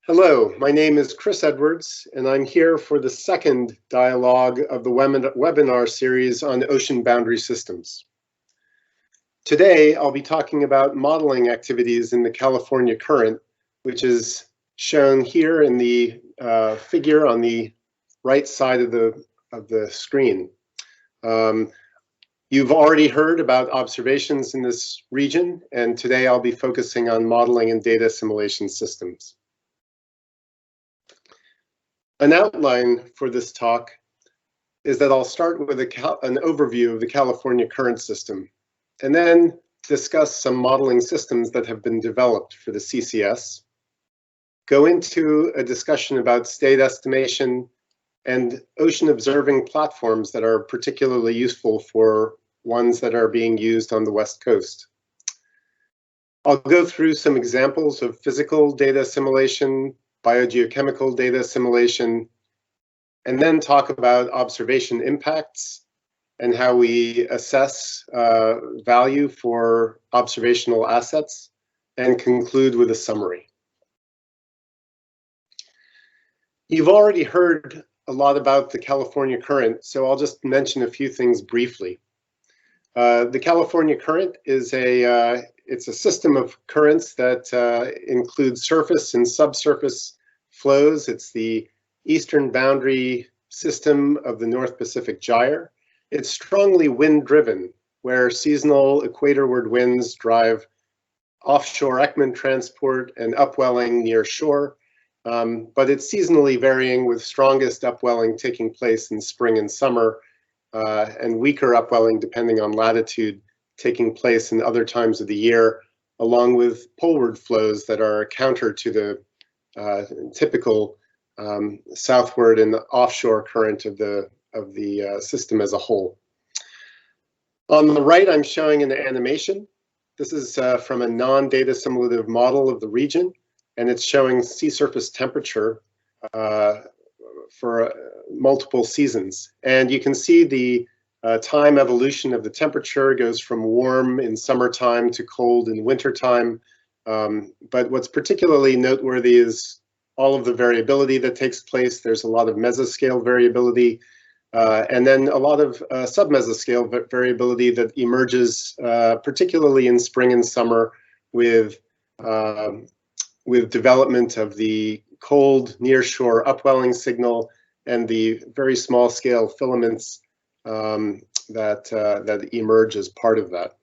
Hello, my name is Chris Edwards, and I'm here for the second dialogue of the webinar series on ocean boundary systems. Today, I'll be talking about modeling activities in the California current, which is shown here in the figure on the right side of the screen. You've already heard about observations in this region, and today I'll be focusing on modeling and data assimilation systems. An outline for this talk is that I'll start with an overview of the California current system, and then discuss some modeling systems that have been developed for the CCS, go into a discussion about state estimation and ocean observing platforms that are particularly useful for ones that are being used on the West Coast. I'll go through some examples of physical data assimilation, biogeochemical data assimilation, and then talk about observation impacts and how we assess value for observational assets, and conclude with a summary. You've already heard a lot about the California current, so I'll just mention a few things briefly. The California current is it's a system of currents that includes surface and subsurface flows. It's the eastern boundary system of the North Pacific Gyre. It's strongly wind-driven, where seasonal equatorward winds drive offshore Ekman transport and upwelling near shore, but it's seasonally varying, with strongest upwelling taking place in spring and summer, and weaker upwelling depending on latitude taking place in other times of the year, along with poleward flows that are counter to the typical southward and offshore current of the system as a whole. On the right, I'm showing an animation. This is from a non-data assimilative model of the region, and it's showing sea surface temperature for multiple seasons. And you can see the time evolution of the temperature goes from warm in summertime to cold in wintertime. But what's particularly noteworthy is all of the variability that takes place. There's a lot of mesoscale variability, and then a lot of submesoscale variability that emerges, particularly in spring and summer, with development of the cold nearshore upwelling signal and the very small scale filaments that emerge as part of that.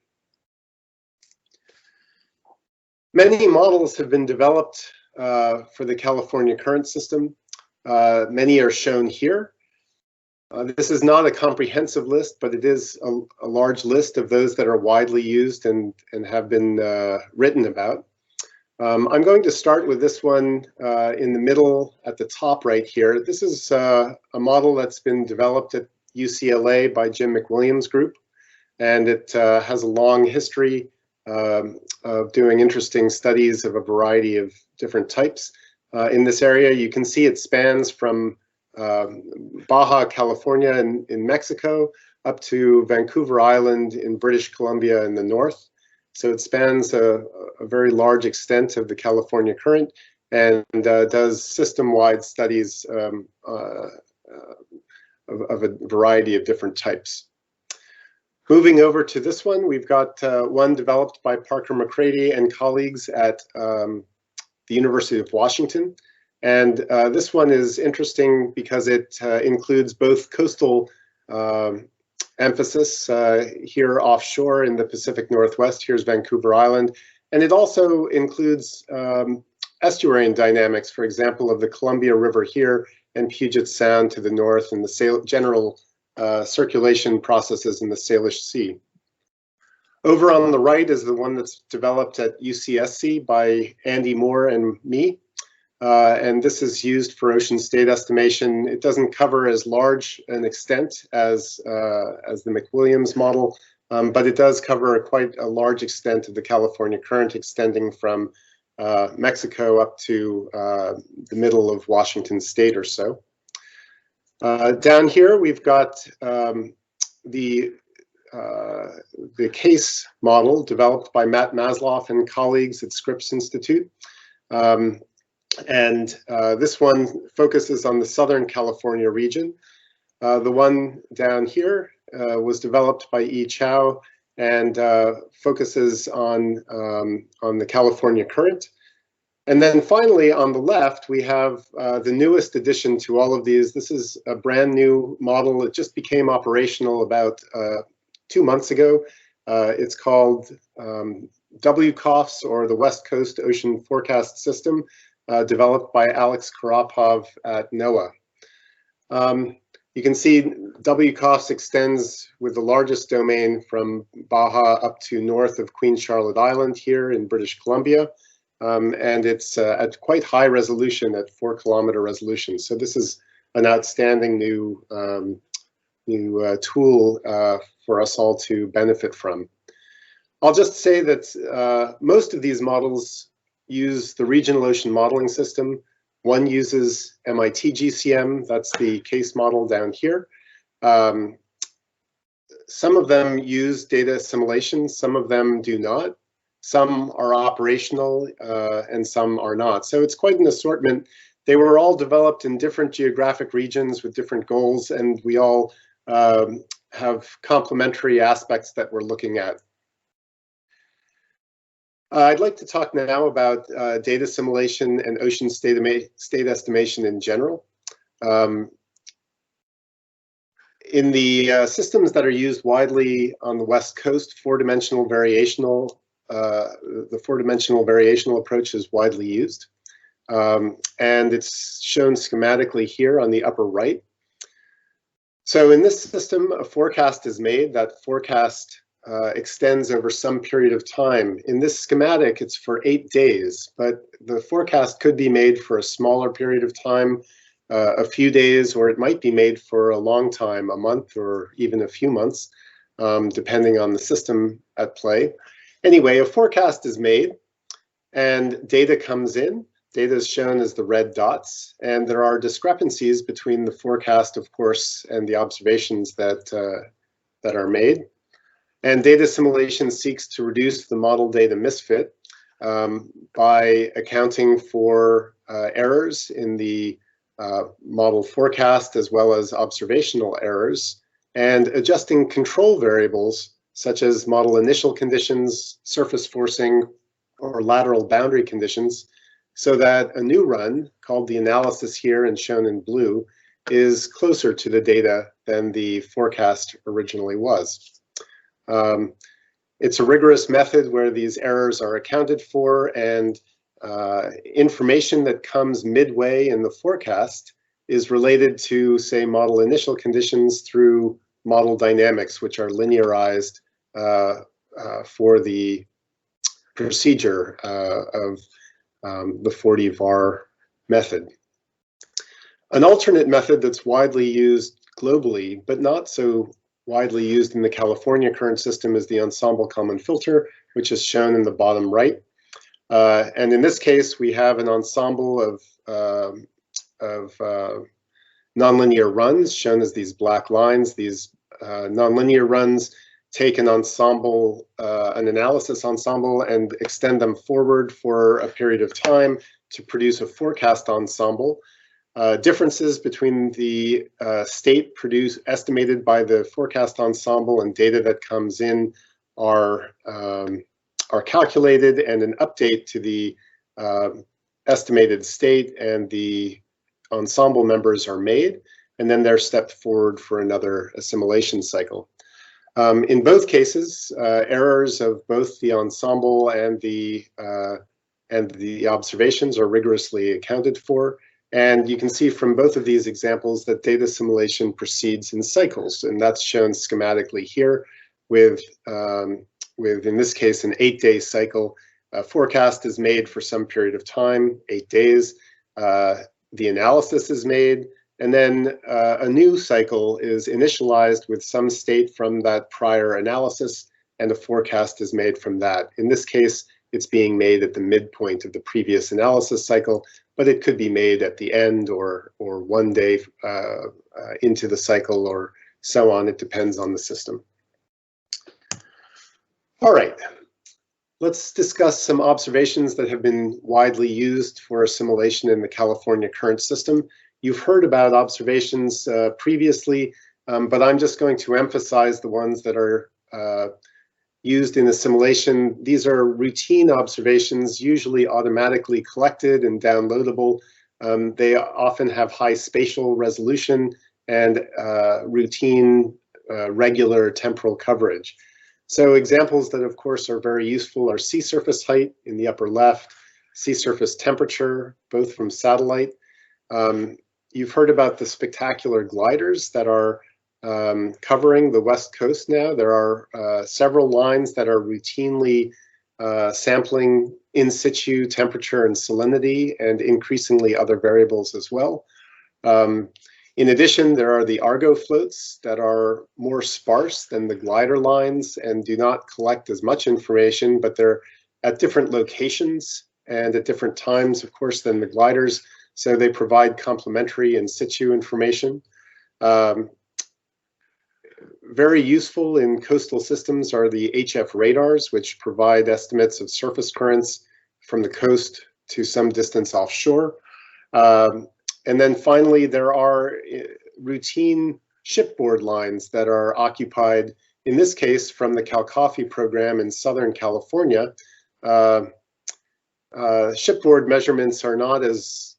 Many models have been developed for the California current system. Many are shown here. This is not a comprehensive list, but it is a large list of those that are widely used and have been written about. I'm going to start with this one in the middle at the top right here. This is a model that's been developed at UCLA by Jim McWilliams' group, and it has a long history of doing interesting studies of a variety of different types. In this area, you can see it spans from Baja California in Mexico up to Vancouver Island in British Columbia in the north. So it spans a very large extent of the California current and does system-wide studies of a variety of different types. Moving over to this one, we've got one developed by Parker McCready and colleagues at the University of Washington. And this one is interesting because it includes both coastal emphasis here offshore in the Pacific Northwest. Here's Vancouver Island. And it also includes estuarine dynamics, for example, of the Columbia River here and Puget Sound to the north, and the general circulation processes in the Salish Sea. Over on the right is the one that's developed at UCSC by Andy Moore and me. And this is used for ocean state estimation. It doesn't cover as large an extent as the McWilliams model, but it does cover quite a large extent of the California current, extending from Mexico up to the middle of Washington State or so. Down here, we've got the case model developed by Matt Masloff and colleagues at Scripps Institute. And this one focuses on the Southern California region. The one down here was developed by Yi Chao and focuses on the California current. And then finally, on the left, we have the newest addition to all of these. This is a brand new model. It just became operational about 2 months ago. It's called WCOFS, or the West Coast Ocean Forecast System, developed by Alex Karapov at NOAA. You can see WCOFS extends with the largest domain from Baja up to north of Queen Charlotte Island here in British Columbia. And it's at quite high resolution, at 4-kilometer resolution. So this is an outstanding new tool for us all to benefit from. I'll just say that most of these models use the Regional Ocean Modeling System. One uses MIT GCM, that's the case model down here. Some of them use data assimilation, some of them do not. Some are operational and some are not. So it's quite an assortment. They were all developed in different geographic regions with different goals, and we all have complementary aspects that we're looking at. I'd like to talk now about data assimilation and ocean state estimation in general. In the systems that are used widely on the West Coast, the four-dimensional variational approach is widely used. And it's shown schematically here on the upper right. So in this system, a forecast is made. That forecast extends over some period of time. In this schematic, it's for 8 days, but the forecast could be made for a smaller period of time, a few days, or it might be made for a long time, a month or even a few months, depending on the system at play. Anyway, a forecast is made and data comes in. Data is shown as the red dots, and there are discrepancies between the forecast, of course, and the observations that are made. And data assimilation seeks to reduce the model data misfit by accounting for errors in the model forecast as well as observational errors, and adjusting control variables such as model initial conditions, surface forcing, or lateral boundary conditions, so that a new run, called the analysis here and shown in blue, is closer to the data than the forecast originally was. It's a rigorous method where these errors are accounted for, and information that comes midway in the forecast is related to, say, model initial conditions through model dynamics, which are linearized for the procedure of the 40 var method. An alternate method that's widely used globally, but not so widely used in the California current system, is the ensemble Kalman filter, which is shown in the bottom right. And in this case, we have an ensemble of nonlinear runs shown as these black lines. These nonlinear runs take an ensemble, an analysis ensemble, and extend them forward for a period of time to produce a forecast ensemble. Differences between the state estimated by the forecast ensemble and data that comes in are calculated, and an update to the estimated state and the ensemble members are made, and then they're stepped forward for another assimilation cycle. In both cases, errors of both the ensemble and the observations are rigorously accounted for. And you can see from both of these examples that data assimilation proceeds in cycles, and that's shown schematically here with in this case, an 8-day cycle. A forecast is made for some period of time, 8 days. The analysis is made, and then a new cycle is initialized with some state from that prior analysis, and a forecast is made from that. In this case, it's being made at the midpoint of the previous analysis cycle, but it could be made at the end or 1 day into the cycle, or so on. It depends on the system. All right, Let's discuss some observations that have been widely used for assimilation in the California current system. You've heard about observations previously, but I'm just going to emphasize the ones that are used in assimilation. These are routine observations, usually automatically collected and downloadable. They often have high spatial resolution and routine, regular temporal coverage. So examples that, of course, are very useful are sea surface height in the upper left, sea surface temperature, both from satellite. You've heard about the spectacular gliders that are covering the West Coast now. There are several lines that are routinely sampling in situ temperature and salinity, and increasingly other variables as well. In addition, there are the Argo floats that are more sparse than the glider lines and do not collect as much information, but they're at different locations and at different times, of course, than the gliders. So they provide complementary in situ information. Very useful in coastal systems are the HF radars, which provide estimates of surface currents from the coast to some distance offshore. And then finally, there are routine shipboard lines that are occupied, in this case, from the CalCoffee program in Southern California. Shipboard measurements are not as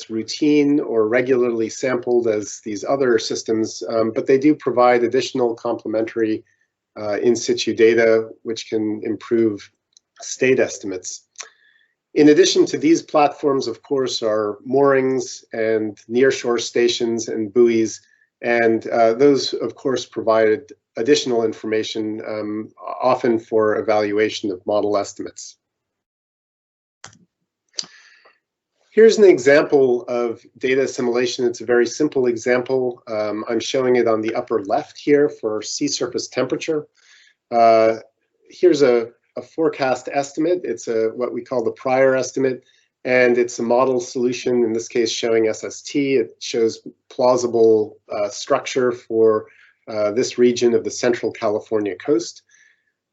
routine or regularly sampled as these other systems, but they do provide additional complementary in situ data, which can improve state estimates. In addition to these platforms, of course, are moorings and nearshore stations and buoys, and those, of course, provide additional information, often for evaluation of model estimates. Here's an example of data assimilation. It's a very simple example. I'm showing it on the upper left here for sea surface temperature. Here's a forecast estimate. It's what we call the prior estimate, and it's a model solution, in this case showing SST. It shows plausible structure for this region of the Central California coast.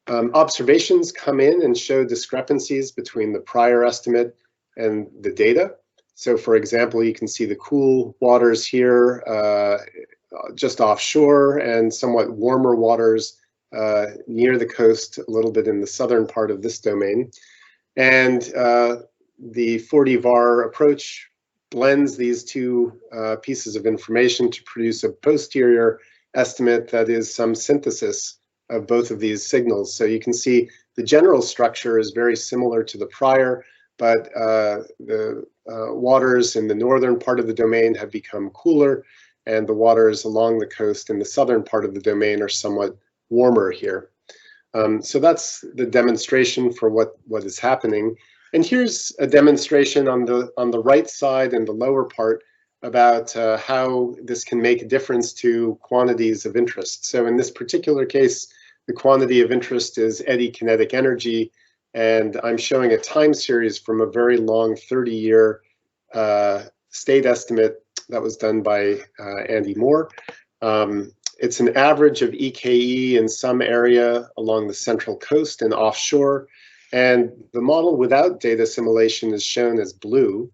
Observations come in and show discrepancies between the prior estimate and the data. So for example, you can see the cool waters here just offshore and somewhat warmer waters near the coast, a little bit in the southern part of this domain. And the 40 VAR approach blends these two pieces of information to produce a posterior estimate that is some synthesis of both of these signals. So you can see the general structure is very similar to the prior, but the waters in the northern part of the domain have become cooler, and the waters along the coast in the southern part of the domain are somewhat warmer here. So that's the demonstration for what is happening. And here's a demonstration on the right side and the lower part about how this can make a difference to quantities of interest. So in this particular case, the quantity of interest is eddy kinetic energy, and I'm showing a time series from a very long 30-year state estimate that was done by Andy Moore. It's an average of EKE in some area along the central coast and offshore. And the model without data assimilation is shown as blue,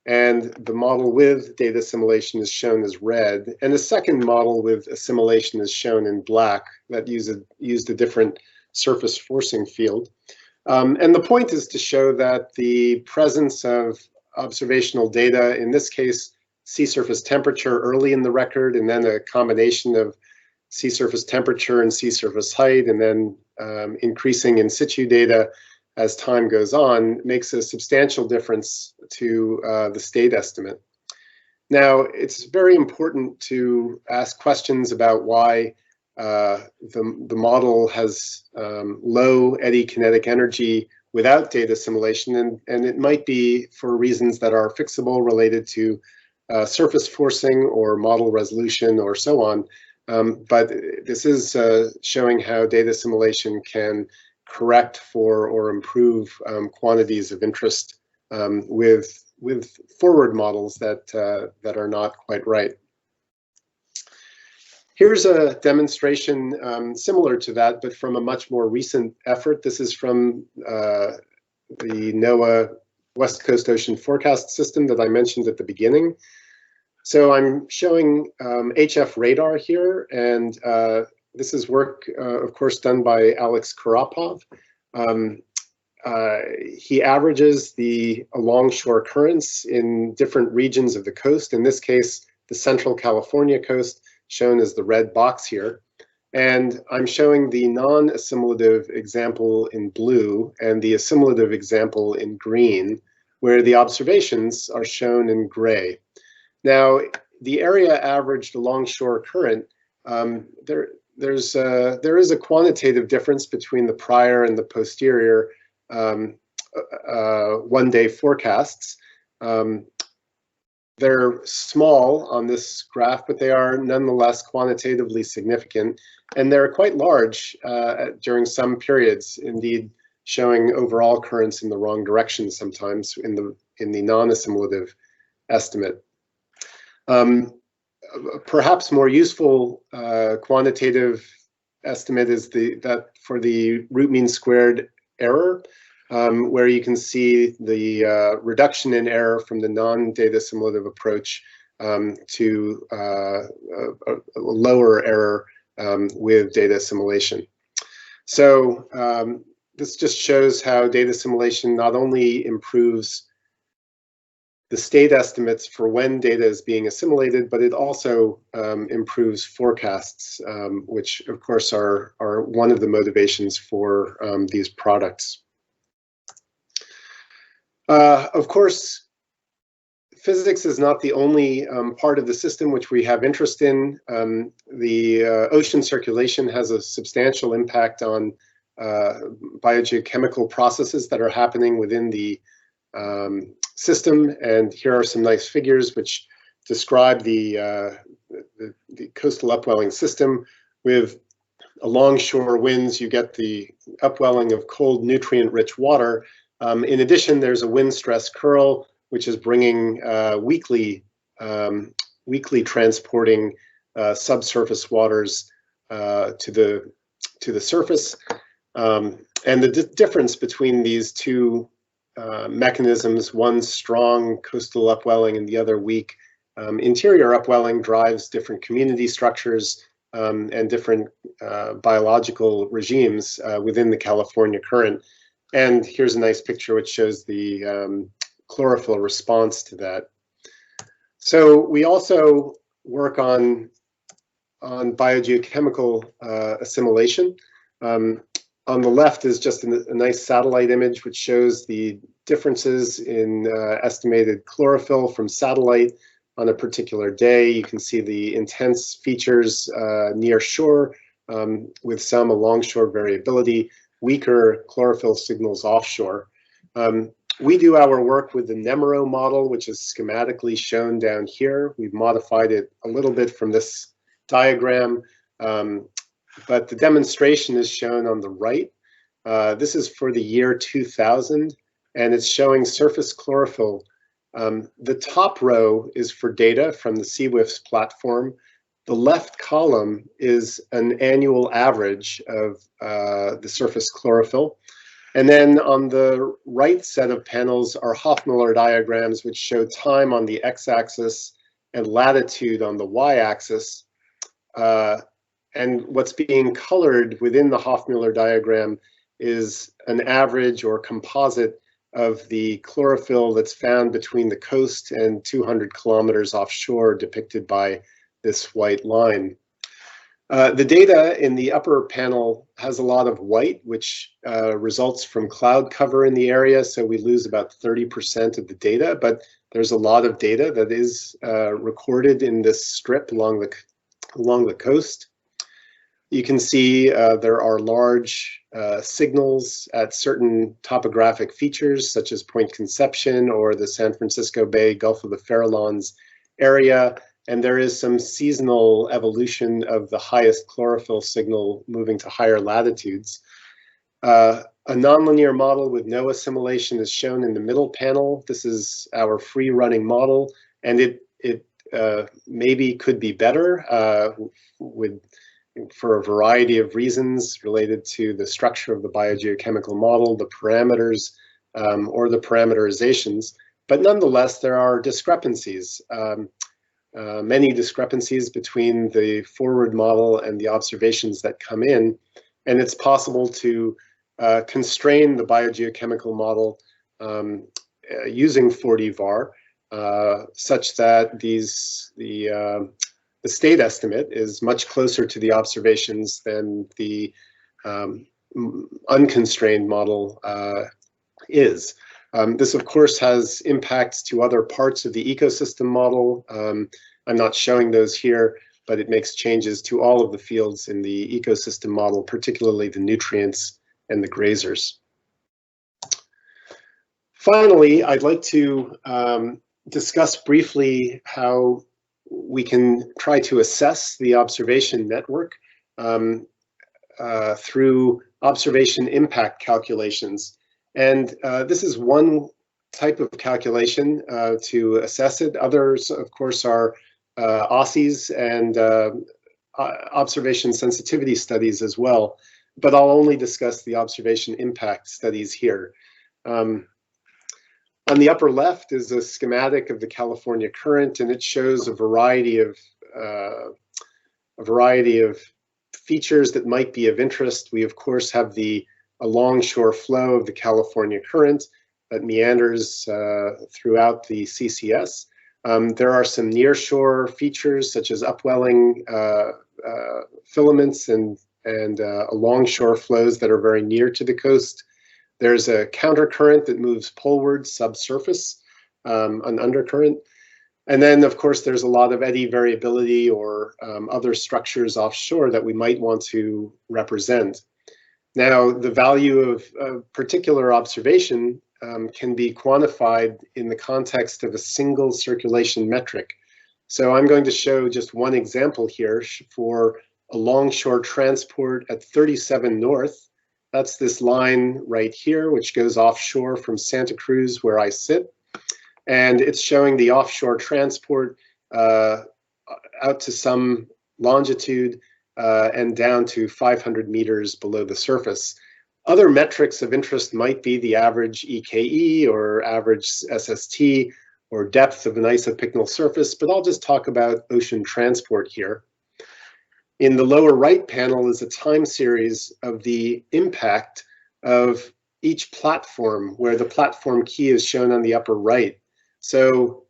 and the model with data assimilation is shown as red. And the second model with assimilation is shown in black, that used a different surface forcing field. And the point is to show that the presence of observational data, in this case, sea surface temperature early in the record, and then a combination of sea surface temperature and sea surface height, and then increasing in situ data as time goes on, makes a substantial difference to the state estimate. Now, it's very important to ask questions about why the model has low eddy kinetic energy without data assimilation, and it might be for reasons that are fixable, related to surface forcing or model resolution or so on. But this is showing how data assimilation can correct for or improve quantities of interest with forward models that are not quite right. Here's a demonstration similar to that, but from a much more recent effort. This is from the NOAA West Coast Ocean Forecast System that I mentioned at the beginning. So I'm showing HF radar here, and this is work, of course, done by Alex Karapov. He averages the alongshore currents in different regions of the coast, in this case, the Central California coast, shown as the red box here. And I'm showing the non-assimilative example in blue and the assimilative example in green, where the observations are shown in gray. Now, the area averaged alongshore current, there is a quantitative difference between the prior and the posterior one-day forecasts. They're small on this graph, but they are nonetheless quantitatively significant, and they're quite large during some periods, indeed showing overall currents in the wrong direction sometimes in the non-assimilative estimate. Perhaps more useful quantitative estimate is that for the root mean squared error, where you can see the reduction in error from the non-data assimilative approach to a lower error with data assimilation. So this just shows how data assimilation not only improves the state estimates for when data is being assimilated, but it also improves forecasts, which of course are one of the motivations for these products. Of course, physics is not the only part of the system which we have interest in. The ocean circulation has a substantial impact on biogeochemical processes that are happening within the system, and here are some nice figures which describe the coastal upwelling system. With alongshore winds, you get the upwelling of cold, nutrient-rich water. In addition, there's a wind stress curl, which is bringing weekly transporting subsurface waters to the surface. And the difference between these two mechanisms, one strong coastal upwelling and the other weak interior upwelling, drives different community structures and different biological regimes within the California current. And here's a nice picture which shows the chlorophyll response to that. So we also work on biogeochemical assimilation. On the left is just a nice satellite image which shows the differences in estimated chlorophyll from satellite on a particular day. You can see the intense features near shore with some alongshore variability, weaker chlorophyll signals offshore. We do our work with the Nemero model, which is schematically shown down here. We've modified it a little bit from this diagram. But the demonstration is shown on the right. This is for the year 2000, and it's showing surface chlorophyll. The top row is for data from the CWIFS platform. The left column is an annual average of the surface chlorophyll. And then on the right set of panels are Hofmiller diagrams, which show time on the x-axis and latitude on the y-axis. And what's being colored within the Hofmiller diagram is an average or composite of the chlorophyll that's found between the coast and 200 kilometers offshore, depicted by this white line. The data in the upper panel has a lot of white, which results from cloud cover in the area, so we lose about 30% of the data, but there's a lot of data that is recorded in this strip along the coast. You can see there are large signals at certain topographic features, such as Point Conception or the San Francisco Bay Gulf of the Farallones area, and there is some seasonal evolution of the highest chlorophyll signal moving to higher latitudes. A nonlinear model with no assimilation is shown in the middle panel. This is our free-running model, and it maybe could be better for a variety of reasons related to the structure of the biogeochemical model, the parameters, or the parameterizations. But nonetheless, there are discrepancies, many discrepancies between the forward model and the observations that come in. And it's possible to constrain the biogeochemical model using 4D VAR, such that the state estimate is much closer to the observations than the unconstrained model is. This, of course, has impacts to other parts of the ecosystem model. I'm not showing those here, but it makes changes to all of the fields in the ecosystem model, particularly the nutrients and the grazers. Finally, I'd like to discuss briefly how we can try to assess the observation network through observation impact calculations. And this is one type of calculation to assess it. Others, of course, are OSSEs and observation sensitivity studies as well. But I'll only discuss the observation impact studies here. On the upper left is a schematic of the California current, and it shows a variety of features that might be of interest. We, of course, have a longshore flow of the California current that meanders throughout the CCS. There are some nearshore features such as upwelling filaments and alongshore flows that are very near to the coast. There's a countercurrent that moves poleward subsurface, an undercurrent. And then, of course, there's a lot of eddy variability or other structures offshore that we might want to represent. Now, the value of a particular observation can be quantified in the context of a single circulation metric. So I'm going to show just one example here for a longshore transport at 37 north. That's this line right here, which goes offshore from Santa Cruz, where I sit. And it's showing the offshore transport out to some longitude and down to 500 meters below the surface. Other metrics of interest might be the average EKE or average SST or depth of an isopycnal surface, but I'll just talk about ocean transport here. In the lower right panel is a time series of the impact of each platform, where the platform key is shown on the upper right. So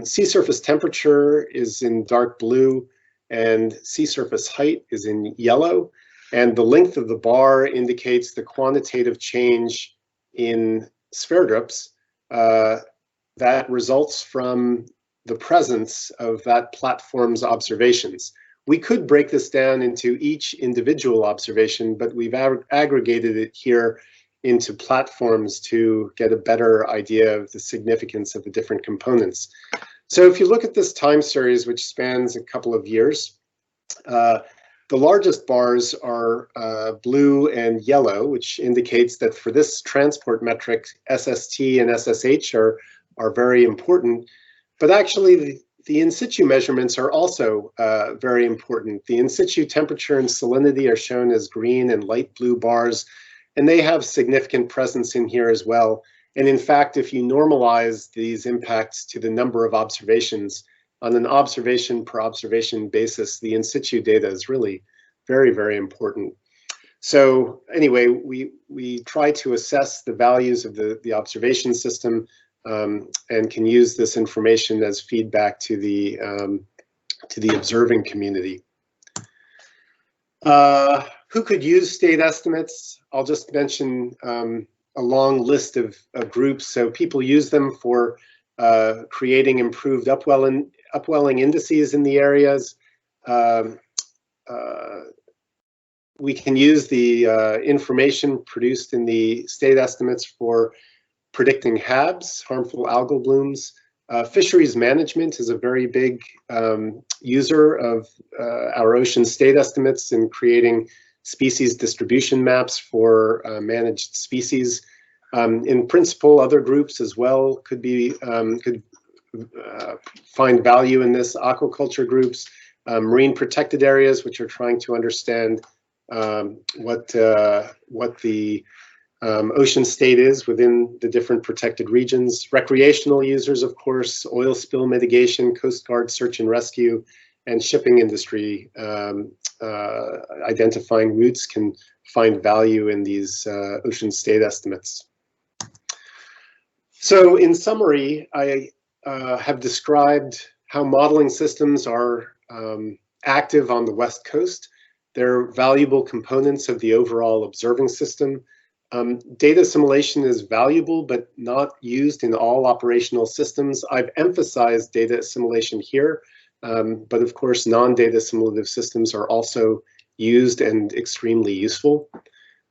sea surface temperature is in dark blue and sea surface height is in yellow. And the length of the bar indicates the quantitative change in spheredrips that results from the presence of that platform's observations. We could break this down into each individual observation, but we've aggregated it here into platforms to get a better idea of the significance of the different components. So if you look at this time series, which spans a couple of years, the largest bars are blue and yellow, which indicates that for this transport metric, SST and SSH are very important. But actually, the in situ measurements are also very important. The in situ temperature and salinity are shown as green and light blue bars, and they have significant presence in here as well. And in fact, if you normalize these impacts to the number of observations on an observation per observation basis, the in situ data is really very, very important. So anyway, we try to assess the values of the observation system and can use this information as feedback to the observing community. Who could use state estimates? I'll just mention a long list of groups. So people use them for creating improved upwelling indices in the areas. We can use the information produced in the state estimates for predicting HABs, harmful algal blooms. Fisheries management is a very big user of our ocean state estimates in creating species distribution maps for managed species. In principle, other groups as well could find value in this, aquaculture groups, marine protected areas, which are trying to understand what the ocean state is within the different protected regions, recreational users, of course, oil spill mitigation, Coast Guard search and rescue, and shipping industry identifying routes can find value in these ocean state estimates. So in summary, I have described how modeling systems are active on the West Coast. They're valuable components of the overall observing system. Data assimilation is valuable, but not used in all operational systems. I've emphasized data assimilation here, but of course, non-data assimilative systems are also used and extremely useful.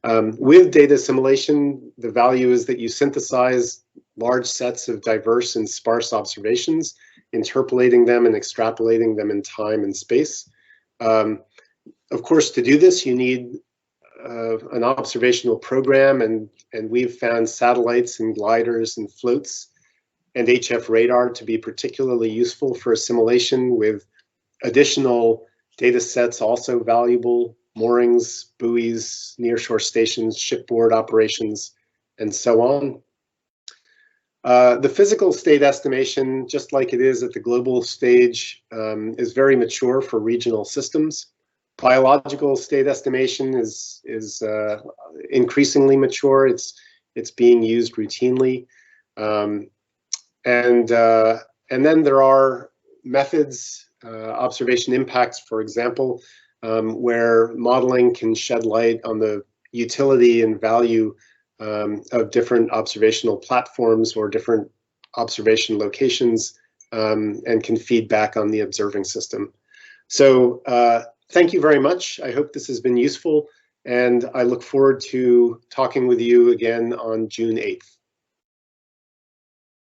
With data assimilation, the value is that you synthesize large sets of diverse and sparse observations, interpolating them and extrapolating them in time and space. Of course, to do this, you need an observational program, and we've found satellites and gliders and floats and HF radar to be particularly useful for assimilation, with additional data sets also valuable: moorings, buoys, nearshore stations, shipboard operations, and so on. The physical state estimation, just like it is at the global stage, is very mature for regional systems. Biological state estimation is increasingly mature. It's being used routinely, and then there are methods, observation impacts, for example, where modeling can shed light on the utility and value of different observational platforms or different observation locations, and can feed back on the observing system. So thank you very much. I hope this has been useful, and I look forward to talking with you again on June 8th.